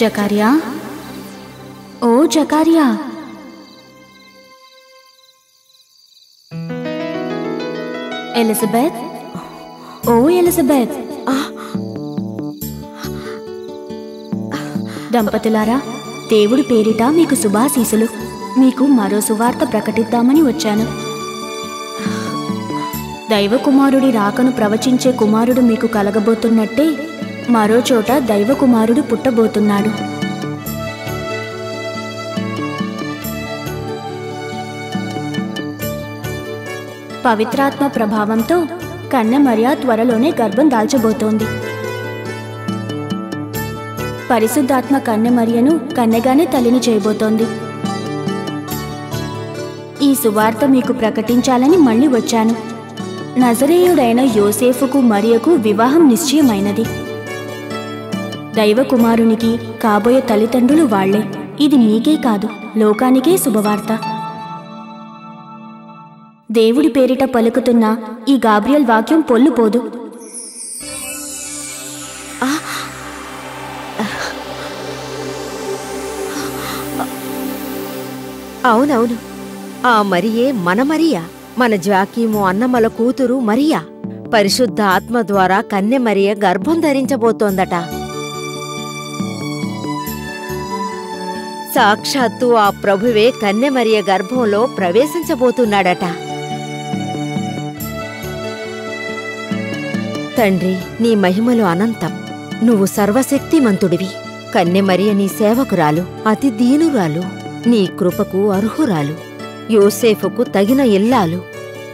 జకర్యా, ఓ జకర్యా, ఎలిజబెత్, ఓ ఎలిజబెత్. దంపతులారా, దేవుడి పేరిట మీకు శుభాశీసులు. మీకు మరో సువార్త ప్రకటిద్దామని వచ్చాను. దైవకుమారుడి రాకను ప్రవచించే కుమారుడు మీకు కలగబోతున్నట్టే మరో చోట దైవకుమారుడు పుట్టబోతున్నాడు. పవిత్రాత్మ ప్రభావంతో కన్య మరియ త్వరలోనే గర్భం దాల్చబోతోంది. పరిశుద్ధాత్మ కన్య మరియను కన్యగానే తల్లిని చేయబోతోంది. ఈ సువార్త మీకు ప్రకటించాలని మళ్ళీ వచ్చాను. నజరేయుడైన యోసేఫుకు మరియకు వివాహం నిశ్చయమైనది. దైవకుమారునికి కాబోయే తల్లిదండ్రులు వాళ్లే. ఇది మీకే కాదు, లోకానికే శుభవార్త. దేవుడి పేరిట పలుకుతున్న ఈ గాబ్రియల్ వాక్యం పొల్లుపోదు. అవునవును, ఆ మరియే మన మరియా, మన జాకీము అన్నమల కూతురు మరియా. పరిశుద్ధ ఆత్మ ద్వారా కన్య మరియ గర్భం ధరించబోతోందట. సాక్షాత్తు ఆ ప్రభువే కన్య మరియ గర్భంలో ప్రవేశించబోతున్నాడట. తండ్రి, నీ మహిమలు అనంతం. నువ్వు సర్వశక్తిమంతుడివి. కన్య మరియ నీ సేవకురాలు, అతి దీనురాలు, నీ కృపకు అర్హురాలు, యోసేఫుకు తగిన ఇల్లాలు.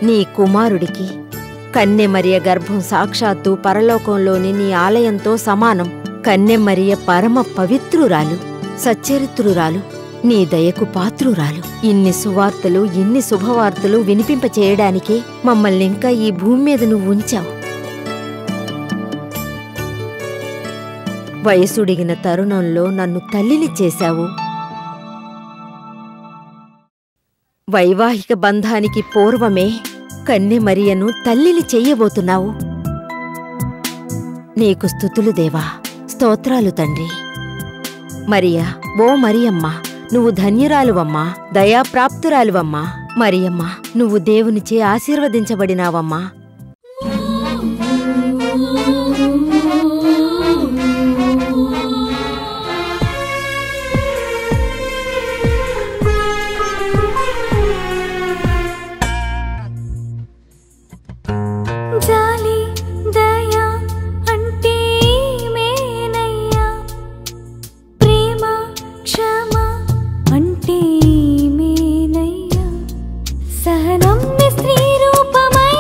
నీ కుమారుడికి కన్య మరియ గర్భం సాక్షాత్తు పరలోకంలోని నీ ఆలయంతో సమానం. కన్య మరియ పరమ పవిత్రురాలు, సచ్చరిత్రురాలు, నీ దయకు పాత్రురాలు. ఇన్ని సువార్తలు, ఇన్ని శుభవార్తలు వినిపింపచేయడానికే మమ్మల్నింకా ఈ భూమి మీద నువ్వు ఉంచావు. వయసుడిగిన తరుణంలో నన్ను తల్లిని చేశావు. వైవాహిక బంధానికి పూర్వమే కన్య మరియను తల్లిని చెయ్యబోతున్నావు. నీకు స్తుతులు దేవా, స్తోత్రాలు తండ్రి. మరియా, ఓ మరియమ్మ, నువ్వు ధన్యురాలువమ్మా, దయాప్రాప్తురాలువమ్మా. మరియమ్మ, నువ్వు దేవునిచే ఆశీర్వదించబడినావమ్మా. సహనం స్త్రీ రూపమై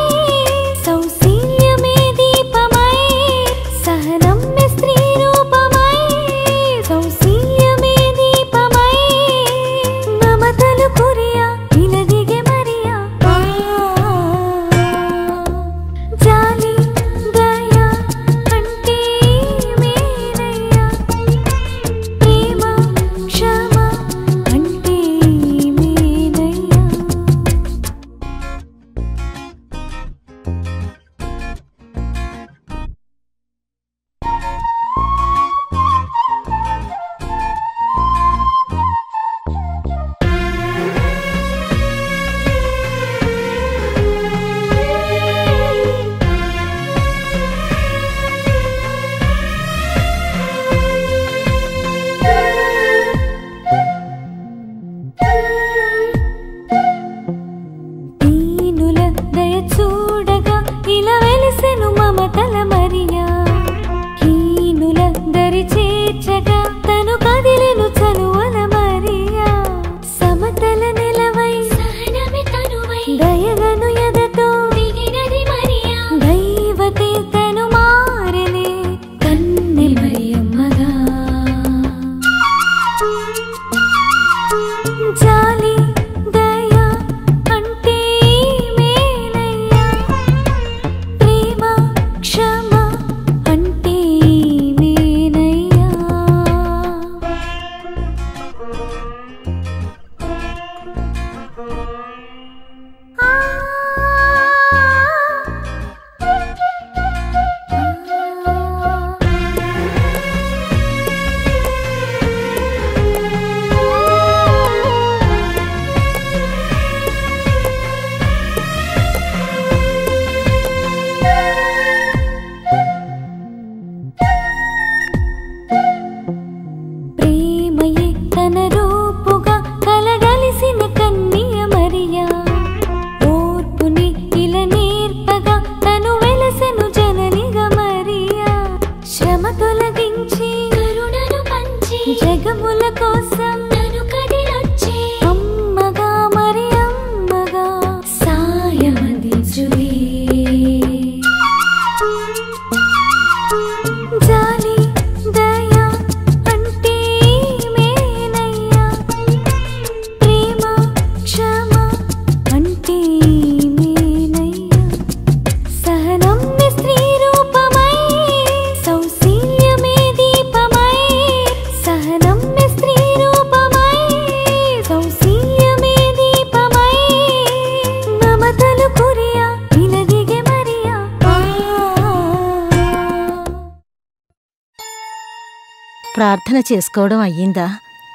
ప్రార్థన చేసుకోవడం అయ్యిందా?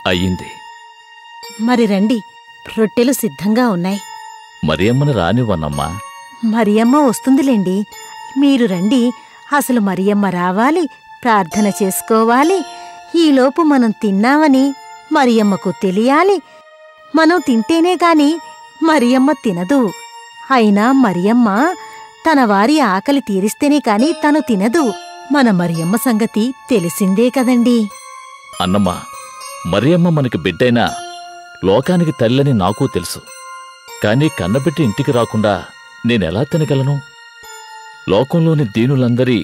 అయ్యింది. మరి రండి, రొట్టెలు సిద్ధంగా ఉన్నాయి. మరియమ్మని రానివ్వనమ్మా. మరియమ్మ వస్తుందిలేండి. మీరు రండి. అసలు మరియమ్మ రావాలి, ప్రార్థన చేసుకోవాలి. ఈలోపు మనం తిన్నామని మరియమ్మకు తెలియాలి. మనం తింటేనే కాని మరియమ్మ తినదు. అయినా మరియమ్మ తన వారి ఆకలి తీరిస్తేనే కాని తను తినదు. మన మరియమ్మ సంగతి తెలిసిందే కదండి. అన్నమ్మా, మరియమ్మ మనకి బిడ్డైనా లోకానికి తల్లని నాకూ తెలుసు. కాని కన్నబిడ్డ ఇంటికి రాకుండా నేనెలా తినగలను? లోకంలోని దీనులందరి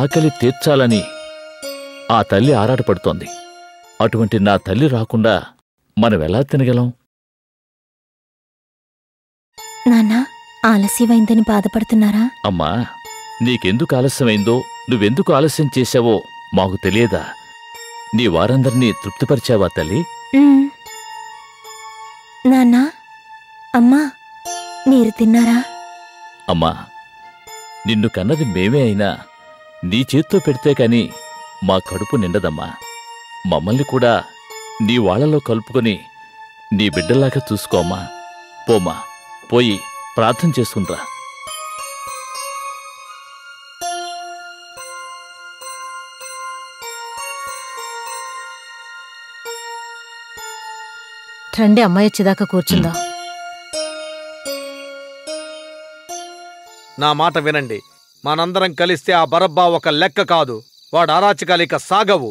ఆకలి తీర్చాలని ఆ తల్లి ఆరాటపడుతోంది. అటువంటి నా తల్లి రాకుండా మనమెలా తినగలం? నాన్నా, ఆలస్యమైందని బాధపడుతున్నారా? అమ్మా, నీకెందుకు ఆలస్యమైందో, నువ్వెందుకు ఆలస్యం చేశావో మాకు తెలియదా? నీ వారందర్నీ తృప్తిపరిచావా తల్లి? నాన్నా, అమ్మా, మీరు తిన్నారా? అమ్మా, నిన్ను కన్నది మేమే అయినా నీ చేత్తో పెడితే కాని మా కడుపు నిండదమ్మా. మమ్మల్ని కూడా నీ వాళ్లలో కలుపుకొని నీ బిడ్డల్లాగా చూసుకోమ్మా. పోమ్మా, పోయి ప్రార్థన చేసుకుంట్రా. రండి, అమ్మాయి వచ్చేదాకా కూర్చుందాం. నా మాట వినండి. మనందరం కలిస్తే ఆ బరబ్బా ఒక లెక్క కాదు. వాడు అరాచకాలిక సాగవు.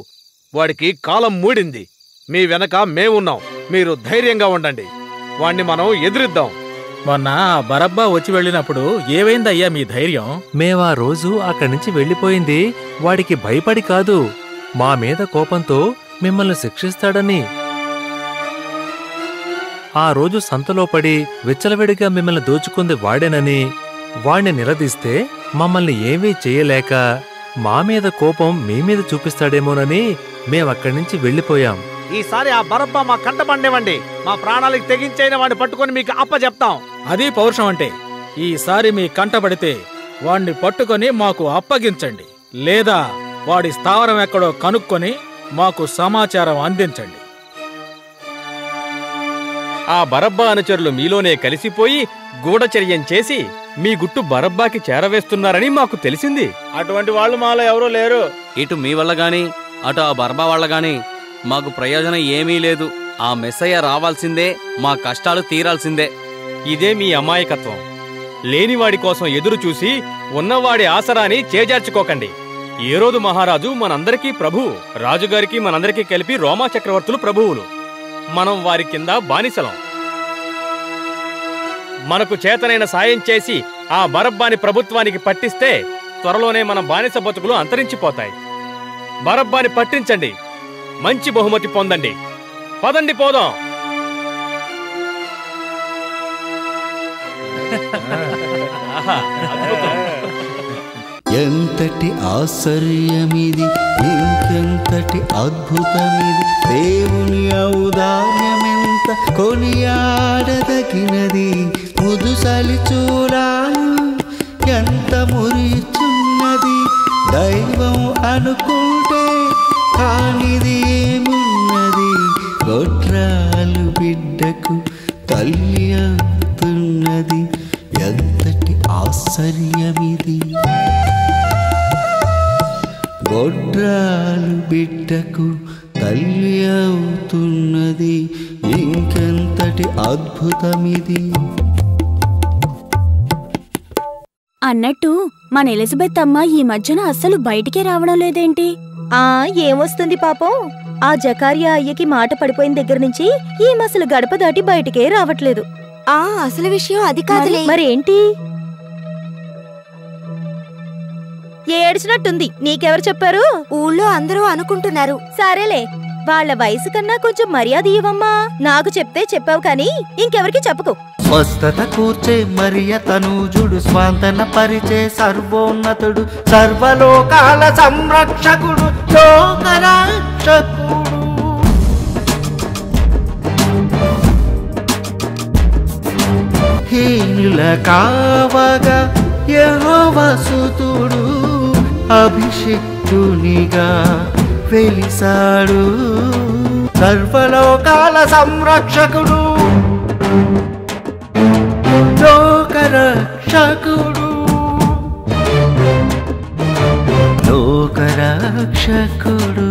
వాడికి కాలం మూడింది. మీ వెనక మేమున్నాం. మీరు ధైర్యంగా ఉండండి. వాణ్ణి మనం ఎదిరిద్దాం. మొన్న బరబ్బా వచ్చి వెళ్ళినప్పుడు ఏవైందయ్యా మీ ధైర్యం? మేమా రోజు అక్కడి నుంచి వెళ్ళిపోయింది వాడికి భయపడి కాదు, మా మీద కోపంతో మిమ్మల్ని శిక్షిస్తాడని. ఆ రోజు సంతలో పడి విచ్చలవిడిగా మిమ్మల్ని దోచుకుంది వాడేనని వాణ్ణి నిలదీస్తే మమ్మల్ని ఏమీ చెయ్యలేక మా మీద కోపం మీమీద చూపిస్తాడేమోనని మేమక్కడి నుంచి వెళ్ళిపోయాం. ఈసారి ఆ బరబ్బా మా కంటపండేవండి. మా ప్రాణాలకు తెగించైన వాడిని పట్టుకొని మీకు అప్పచెప్తాం. అది పౌరుషం అంటే. ఈసారి మీ కంటపడితే వాణ్ణి పట్టుకొని మాకు అప్పగించండి, లేదా వాడి స్థావరం ఎక్కడో కనుక్కొని మాకు సమాచారం అందించండి. ఆ బరబ్బా అనుచరులు మీలోనే కలిసిపోయి గూఢచర్యం చేసి మీ గుట్టు బరబ్బాకి చేరవేస్తున్నారని మాకు తెలిసింది. అటువంటి వాళ్ళు మాలో ఎవరూ లేరు. ఇటు మీ వల్ల గాని అటు ఆ బరబ్బా వల్ల గాని మాకు ప్రయోజనం ఏమీ లేదు. ఆ మెస్సయ్య రావాల్సిందే, మా కష్టాలు తీరాల్సిందే. ఇదే మీ అమాయకత్వం. లేనివాడి కోసం ఎదురు చూసి ఉన్నవాడి ఆసరాని చేజార్చుకోకండి. ఏరోదు మహారాజు మనందరికీ ప్రభువు. రాజుగారికి మనందరికీ కలిపి రోమా చక్రవర్తులు ప్రభువులు. మనం వారి కింద బానిసలం. మనకు చేతనైన సాయం చేసి ఆ బరబ్బాని ప్రభుత్వానికి పట్టిస్తే త్వరలోనే మన బానిస బతుకులు అంతరించిపోతాయి. బరబ్బాని పట్టించండి, మంచి బహుమతి పొందండి. పదండి, పోదాం. ఎంతటి ఆశ్చర్యమిది, ఇంకెంతటి అద్భుతమిది. దేవుని ఔదార్యమెంత కొనియాడదగినది. ముదుసలి చూలాలు ఎంత మురిచున్నది. దైవం అనుకుంటే కానిది ఏమున్నది. గొడ్రాలు బిడ్డకు తల్లి అవుతున్నది. ఎంతటి ఆశ్చర్యమిది. గొడ్రాలు బిడ్డకు తల్లి అవుతున్నది. ఇంకెంతటి అద్భుతమిది. అన్నట్టు మన ఎలిజబెత్ అమ్మ ఈ మధ్యన అస్సలు బయటికే రావడం లేదేంటి? ఏమొస్తుంది పాపం. ఆ జకారియా అయ్యకి మాట పడిపోయిన దగ్గర నుంచి ఈ మసలు గడప దాటి బయటికే రావట్లేదు. అసలు విషయం అది కాదులే. మరేంటి? ఏడ్చినట్టుంది. నీకెవరు చెప్పారు? ఊళ్ళో అందరూ అనుకుంటున్నారు. సరేలే, వాళ్ళ వయసు కన్నా కొంచెం మర్యాద ఇవ్వమ్మా. నాకు చెప్తే చెప్పావు కానీ ఇంకెవరికి చెప్పకు. స్వస్థత కూర్చే మరియ తనూజుడు, స్వాంతన పరిచే సర్వోన్నతుడు, సర్వలోకాల సంరక్షకుడు, లోకరక్షకుడు. హీనుల కావగా యెహోవా సుతుడు, అభిషిక్తునిగా వెలిసాడు సర్వలోకాల సంరక్షకుడు లోకరక్షకుడు లోకరక్షకుడు